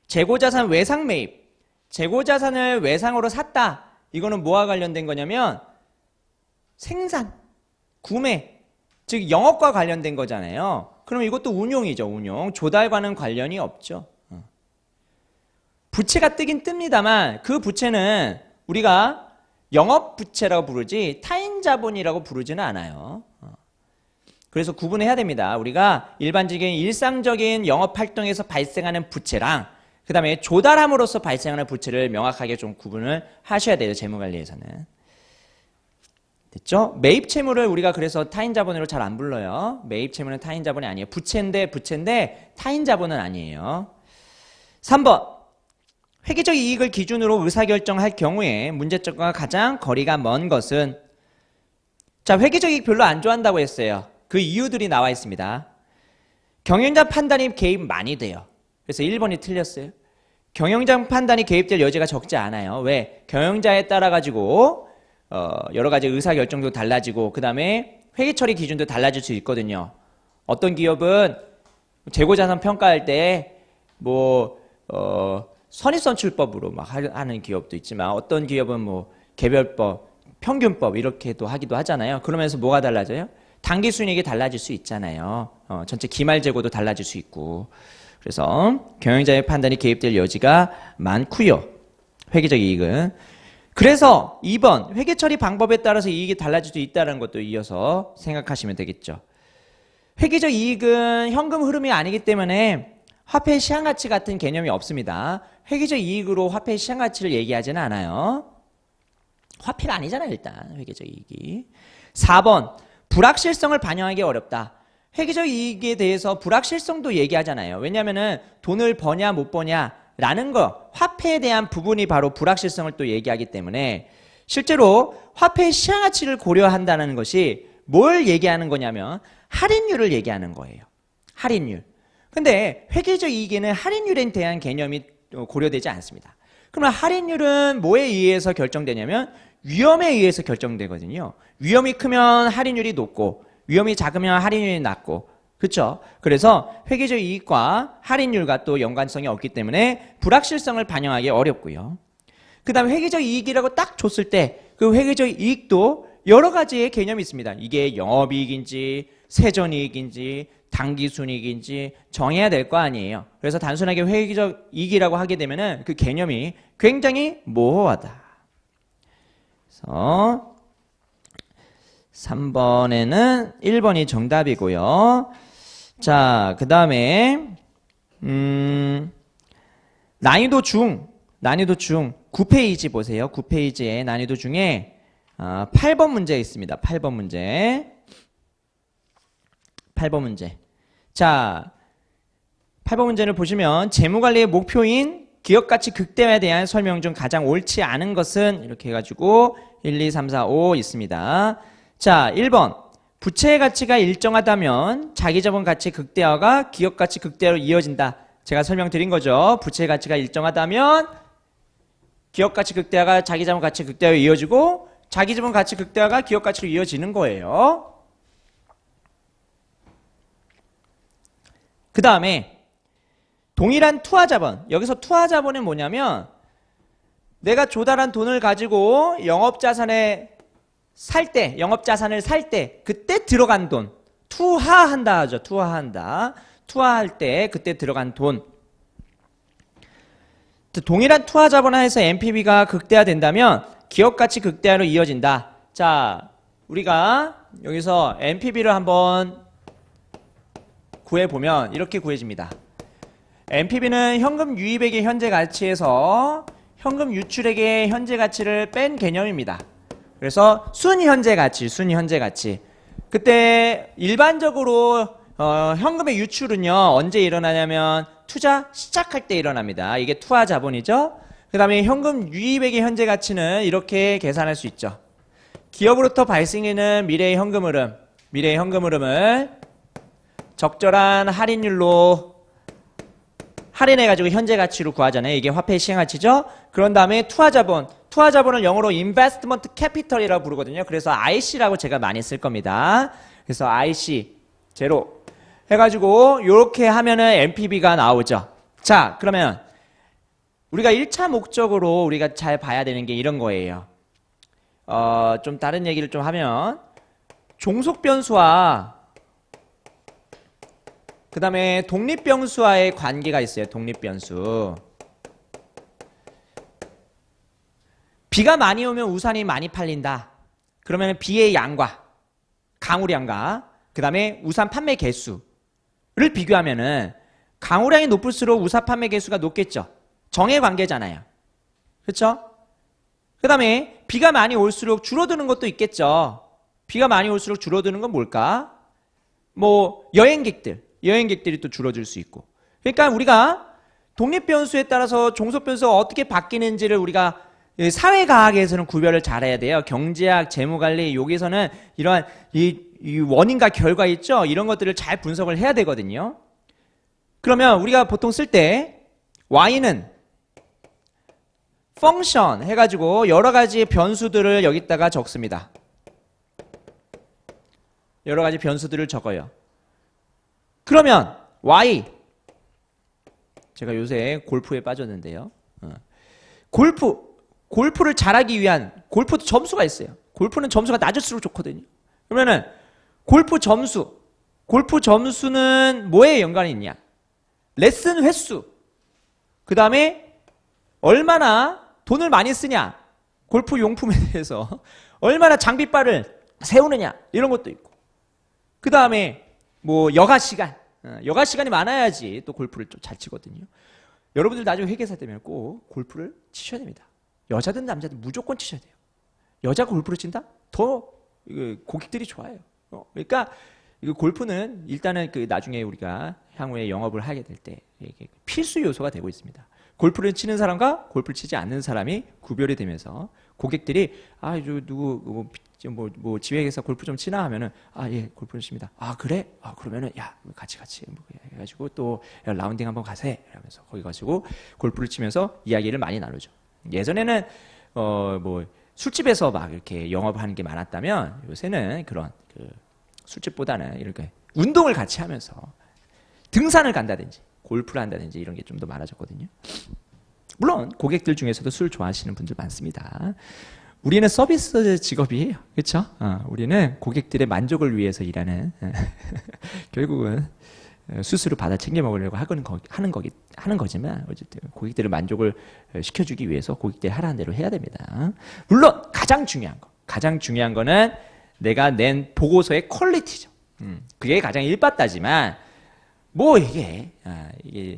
재고자산 외상 매입. 재고자산을 외상으로 샀다. 이거는 뭐와 관련된 거냐면 생산, 구매, 즉 영업과 관련된 거잖아요. 그럼 이것도 운용이죠. 운용. 조달과는 관련이 없죠. 부채가 뜨긴 뜹니다만 그 부채는 우리가 영업부채라고 부르지 타인 자본이라고 부르지는 않아요. 그래서 구분해야 됩니다. 우리가 일반적인 일상적인 영업활동에서 발생하는 부채랑 그 다음에 조달함으로써 발생하는 부채를 명확하게 좀 구분을 하셔야 돼요. 재무관리에서는. 됐죠? 매입 채무를 우리가 그래서 타인 자본으로 잘 안 불러요. 매입 채무는 타인 자본이 아니에요. 부채인데 타인 자본은 아니에요. 3번 회계적 이익을 기준으로 의사결정할 경우에 문제점과 가장 거리가 먼 것은 자, 회계적 이익 별로 안 좋아한다고 했어요. 그 이유들이 나와 있습니다. 경영자 판단이 개입 많이 돼요. 그래서 1번이 틀렸어요. 경영자 판단이 개입될 여지가 적지 않아요. 왜? 경영자에 따라 가지고 여러 가지 의사결정도 달라지고 그 다음에 회계처리 기준도 달라질 수 있거든요. 어떤 기업은 재고자산 평가할 때 선입선출법으로 막 하는 기업도 있지만 어떤 기업은 뭐 개별법, 평균법 이렇게도 하기도 하잖아요. 그러면서 뭐가 달라져요? 단기 순이익이 달라질 수 있잖아요. 전체 기말재고도 달라질 수 있고. 그래서 경영자의 판단이 개입될 여지가 많고요. 회계적 이익은. 그래서 2번 회계처리 방법에 따라서 이익이 달라질 수 있다는 것도 이어서 생각하시면 되겠죠. 회계적 이익은 현금 흐름이 아니기 때문에 화폐 시향가치 같은 개념이 없습니다. 회계적 이익으로 화폐 시향가치를 얘기하지는 않아요. 화폐가 아니잖아요, 일단 회계적 이익이. 4번 불확실성을 반영하기 어렵다. 회계적 이익에 대해서 불확실성도 얘기하잖아요. 왜냐하면은 돈을 버냐 못 버냐라는 거, 화폐에 대한 부분이 바로 불확실성을 또 얘기하기 때문에 실제로 화폐 시향가치를 고려한다는 것이 뭘 얘기하는 거냐면 할인율을 얘기하는 거예요. 할인율. 근데 회계적 이익에는 할인율에 대한 개념이 고려되지 않습니다. 그러면 할인율은 뭐에 의해서 결정되냐면 위험에 의해서 결정되거든요. 위험이 크면 할인율이 높고 위험이 작으면 할인율이 낮고 그렇죠? 그래서 회계적 이익과 할인율과 또 연관성이 없기 때문에 불확실성을 반영하기 어렵고요. 그 다음에 회계적 이익이라고 딱 줬을 때 그 회계적 이익도 여러 가지의 개념이 있습니다. 이게 영업이익인지 세전이익인지 단기순이익인지 정해야 될 거 아니에요. 그래서 단순하게 회계적 이익이라고 하게 되면은 그 개념이 굉장히 모호하다. 그래서 3번에는 1번이 정답이고요. 자, 그 다음에 난이도 중 9페이지 보세요. 9페이지에 난이도 중에 8번 문제 있습니다. 8번 문제. 8번 문제. 자, 8번 문제를 보시면 재무관리의 목표인 기업가치 극대화에 대한 설명 중 가장 옳지 않은 것은 이렇게 해가지고 1, 2, 3, 4, 5 있습니다. 자, 1번 부채의 가치가 일정하다면 자기자본 가치 극대화가 기업가치 극대화로 이어진다. 제가 설명드린 거죠. 부채의 가치가 일정하다면 기업가치 극대화가 자기자본 가치 극대화로 이어지고 자기자본 가치 극대화가 기업가치로 이어지는 거예요. 그 다음에 동일한 투하자본. 여기서 투하자본은 뭐냐면 내가 조달한 돈을 가지고 영업자산을 살 때 그때 들어간 돈. 투하한다 하죠. 투하한다. 투하할 때 그때 들어간 돈. 동일한 투하자본 하에서 NPV가 극대화된다면 기업가치 극대화로 이어진다. 자, 우리가 여기서 NPV를 한번 구해보면 이렇게 구해집니다. NPV는 현금 유입액의 현재 가치에서 현금 유출액의 현재 가치를 뺀 개념입니다. 그래서 순현재 가치. 그때 일반적으로 현금의 유출은요 언제 일어나냐면 투자 시작할 때 일어납니다. 이게 투하 자본이죠. 그 다음에 현금 유입액의 현재 가치는 이렇게 계산할 수 있죠. 기업으로부터 발생되는 미래의 현금 흐름을 적절한 할인율로 할인해가지고 현재 가치로 구하잖아요. 이게 화폐의 시행가치죠. 그런 다음에 투하자본을 영어로 investment capital이라고 부르거든요. 그래서 IC라고 제가 많이 쓸 겁니다. 그래서 IC 제로 해가지고 이렇게 하면은 NPV가 나오죠. 자, 그러면 우리가 1차 목적으로 우리가 잘 봐야 되는 게 이런 거예요. 좀 다른 얘기를 좀 하면 종속변수와 그 다음에 독립변수와의 관계가 있어요. 독립변수. 비가 많이 오면 우산이 많이 팔린다. 그러면 비의 양과 강우량과 그 다음에 우산 판매 개수를 비교하면은 강우량이 높을수록 우산 판매 개수가 높겠죠. 정의 관계잖아요. 그렇죠? 그 다음에 비가 많이 올수록 줄어드는 것도 있겠죠. 비가 많이 올수록 줄어드는 건 뭘까? 뭐 여행객들이 또 줄어들 수 있고. 그러니까 우리가 독립변수에 따라서 종속변수가 어떻게 바뀌는지를 우리가 사회과학에서는 구별을 잘해야 돼요. 경제학, 재무관리 여기서는 이러한 이 원인과 결과 있죠. 이런 것들을 잘 분석을 해야 되거든요. 그러면 우리가 보통 쓸 때 y는 펑션 해가지고 여러 가지 변수들을 여기다가 적습니다. 여러 가지 변수들을 적어요. 그러면 y 제가 요새 골프에 빠졌는데요. 골프를 잘하기 위한 골프도 점수가 있어요. 골프는 점수가 낮을수록 좋거든요. 그러면은 골프 점수는 뭐에 연관이 있냐? 레슨 횟수. 그 다음에 얼마나 돈을 많이 쓰냐? 골프 용품에 대해서 얼마나 장비빨을 세우느냐? 이런 것도 있고. 그 다음에 뭐 여가 시간이 많아야지 또 골프를 좀 잘 치거든요. 여러분들 나중에 회계사 되면 꼭 골프를 치셔야 됩니다. 여자든 남자든 무조건 치셔야 돼요. 여자가 골프를 친다? 더 고객들이 좋아해요. 그러니까 골프는 일단은 나중에 우리가 향후에 영업을 하게 될 때 필수 요소가 되고 있습니다. 골프를 치는 사람과 골프를 치지 않는 사람이 구별이 되면서 고객들이 누구 지회에서 골프 좀 치나 하면은 예 골프를 칩니다. 그래? 그러면은 야 같이 해가지고 또 라운딩 한번 가세 이러면서 거기 가지고 골프를 치면서 이야기를 많이 나누죠. 예전에는 술집에서 막 이렇게 영업하는 게 많았다면 요새는 그런 술집보다는 이렇게 운동을 같이 하면서 등산을 간다든지 골프를 한다든지 이런 게 좀 더 많아졌거든요. 물론 고객들 중에서도 술 좋아하시는 분들 많습니다. 우리는 서비스 직업이에요. 그렇죠? 우리는 고객들의 만족을 위해서 일하는 결국은 수수료 받아 챙겨 먹으려고 하는 거지만 어쨌든 고객들의 만족을 시켜주기 위해서 고객들이 하라는 대로 해야 됩니다. 물론 가장 중요한 거는 내가 낸 보고서의 퀄리티죠. 그게 가장 일받다지만 이게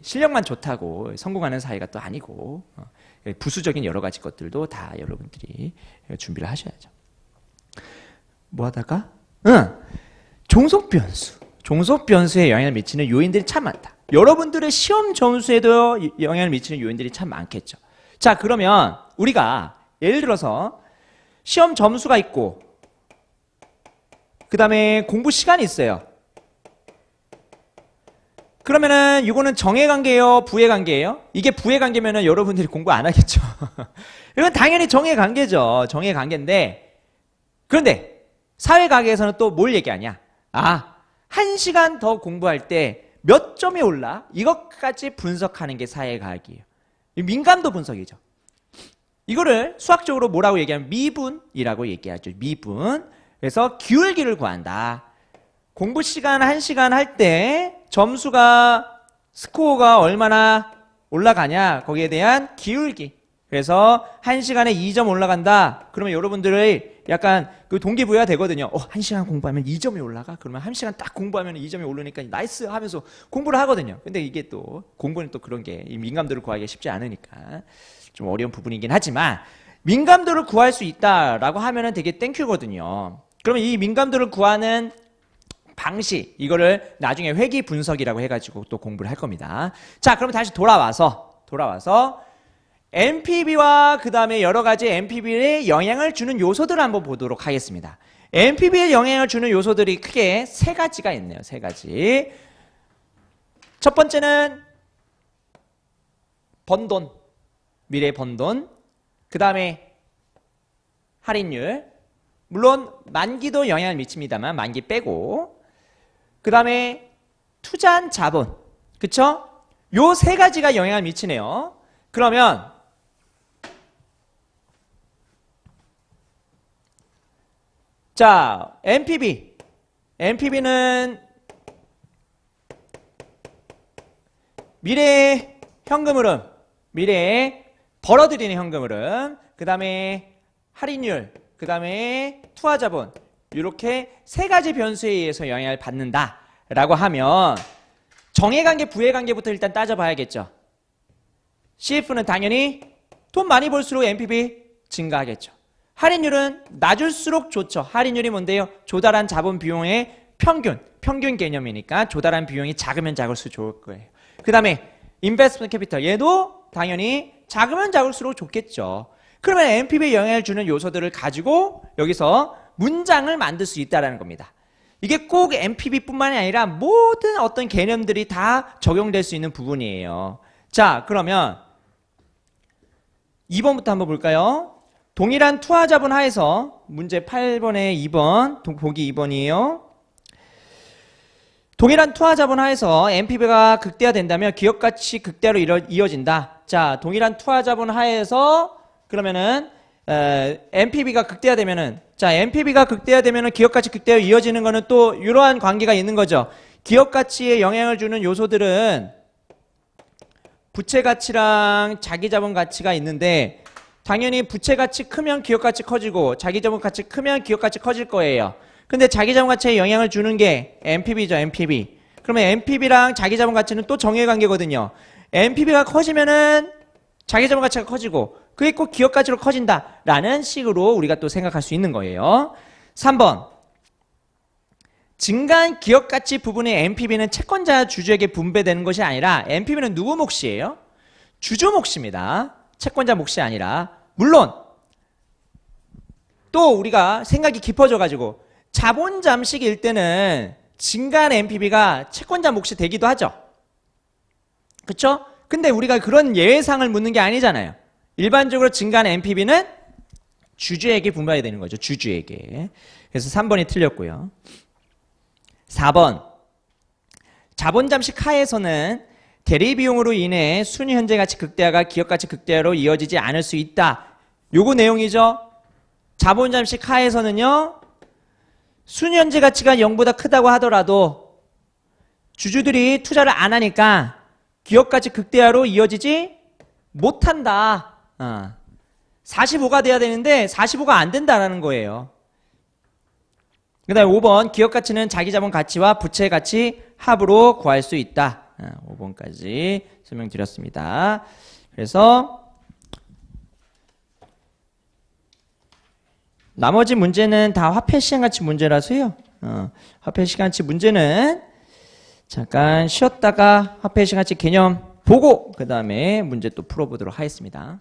실력만 좋다고 성공하는 사회가 또 아니고 부수적인 여러 가지 것들도 다 여러분들이 준비를 하셔야죠. 뭐 하다가? 종속변수. 종속 변수에 영향을 미치는 요인들이 참 많다. 여러분들의 시험 점수에도 영향을 미치는 요인들이 참 많겠죠. 자, 그러면 우리가 예를 들어서 시험 점수가 있고 그 다음에 공부 시간이 있어요. 그러면은 이거는 정의 관계예요, 부의 관계예요? 이게 부의 관계면은 여러분들이 공부 안 하겠죠. 이건 당연히 정의 관계죠. 정의 관계인데, 그런데 사회과학에서는 또 뭘 얘기하냐? 아, 1시간 더 공부할 때 몇 점이 올라? 이것까지 분석하는 게 사회과학이에요. 민감도 분석이죠. 이거를 수학적으로 뭐라고 얘기하면 미분이라고 얘기하죠. 미분. 그래서 기울기를 구한다. 공부 시간 1시간 할 때 점수가 스코어가 얼마나 올라가냐, 거기에 대한 기울기. 그래서 1시간에 2점 올라간다. 그러면 여러분들의 약간 그 동기부여가 되거든요. 1시간 공부하면 2점이 올라가? 그러면 1시간 딱 공부하면 2점이 오르니까 나이스 하면서 공부를 하거든요. 근데 이게 또 공부는 또 그런 게 이 민감도를 구하기가 쉽지 않으니까 좀 어려운 부분이긴 하지만, 민감도를 구할 수 있다라고 하면은 되게 땡큐거든요. 그러면 이 민감도를 구하는 방식, 이거를 나중에 회귀 분석이라고 해가지고 또 공부를 할 겁니다. 자, 그럼 다시 돌아와서 MPB와 그 다음에 여러 가지 MPB에 영향을 주는 요소들을 한번 보도록 하겠습니다. MPB에 영향을 주는 요소들이 크게 세 가지가 있네요. 세 가지. 첫 번째는 번돈, 미래 번돈. 그 다음에 할인율. 물론 만기도 영향을 미칩니다만 만기 빼고. 그 다음에 투자한 자본. 그쵸? 요 세 가지가 영향을 미치네요. 그러면 자, MPB는 미래의 현금 흐름, 미래에 벌어들이는 현금 흐름, 그 다음에 할인율, 그 다음에 투하자본, 이렇게 세 가지 변수에 의해서 영향을 받는다라고 하면 정의관계, 부의관계부터 일단 따져봐야겠죠. CF는 당연히 돈 많이 벌수록 MPB 증가하겠죠. 할인율은 낮을수록 좋죠. 할인율이 뭔데요? 조달한 자본 비용의 평균 개념이니까 조달한 비용이 작으면 작을수록 좋을 거예요. 그 다음에 인베스트먼트 캐피털, 얘도 당연히 작으면 작을수록 좋겠죠. 그러면 MPB에 영향을 주는 요소들을 가지고 여기서 문장을 만들 수 있다는 겁니다. 이게 꼭 MPB뿐만이 아니라 모든 어떤 개념들이 다 적용될 수 있는 부분이에요. 자, 그러면 2번부터 한번 볼까요? 동일한 투하자본 하에서 문제 8번에 2번, 보기 2번이에요. 동일한 투하자본 하에서 MPB가 극대화된다면 기업가치 극대화로 이어진다. 자, 동일한 투하자본 하에서 그러면은 MPB가 극대화되면은, 자, MPB가 극대화되면은 기업가치 극대화로 이어지는 거는 또 이러한 관계가 있는 거죠. 기업가치에 영향을 주는 요소들은 부채가치랑 자기자본가치가 있는데, 당연히 부채가치 크면 기업가치 커지고 자기자본가치 크면 기업가치 커질 거예요. 근데 자기자본가치에 영향을 주는 게 MPB죠. MPB. 그러면 MPB랑 자기자본가치는 또 정해관계거든요. MPB가 커지면은 자기자본가치가 커지고 그게 꼭 기업가치로 커진다라는 식으로 우리가 또 생각할 수 있는 거예요. 3번. 증가한 기업가치 부분의 MPB는 채권자 주주에게 분배되는 것이 아니라 MPB는 누구 몫이에요? 주주 몫입니다. 채권자 몫이 아니라. 물론 또 우리가 생각이 깊어져가지고 자본 잠식일 때는 증가한 MPB가 채권자 몫이 되기도 하죠. 그쵸? 근데 우리가 그런 예외상을 묻는 게 아니잖아요. 일반적으로 증가한 MPB는 주주에게 분배해야 되는 거죠. 주주에게. 그래서 3번이 틀렸고요. 4번. 자본 잠식 하에서는 대리비용으로 인해 순위 현재 가치 극대화가 기업 가치 극대화로 이어지지 않을 수 있다. 요거 내용이죠. 자본 잠식 하에서는요, 순위 현재 가치가 0보다 크다고 하더라도 주주들이 투자를 안 하니까 기업 가치 극대화로 이어지지 못한다. 45가 돼야 되는데 45가 안 된다라는 거예요. 그 다음에 5번. 기업 가치는 자기 자본 가치와 부채 가치 합으로 구할 수 있다. 5번까지 설명드렸습니다. 그래서 나머지 문제는 다 화폐 시간가치 문제라서요. 화폐 시간가치 문제는 잠깐 쉬었다가 화폐 시간칙 개념 보고 그 다음에 문제 또 풀어보도록 하겠습니다.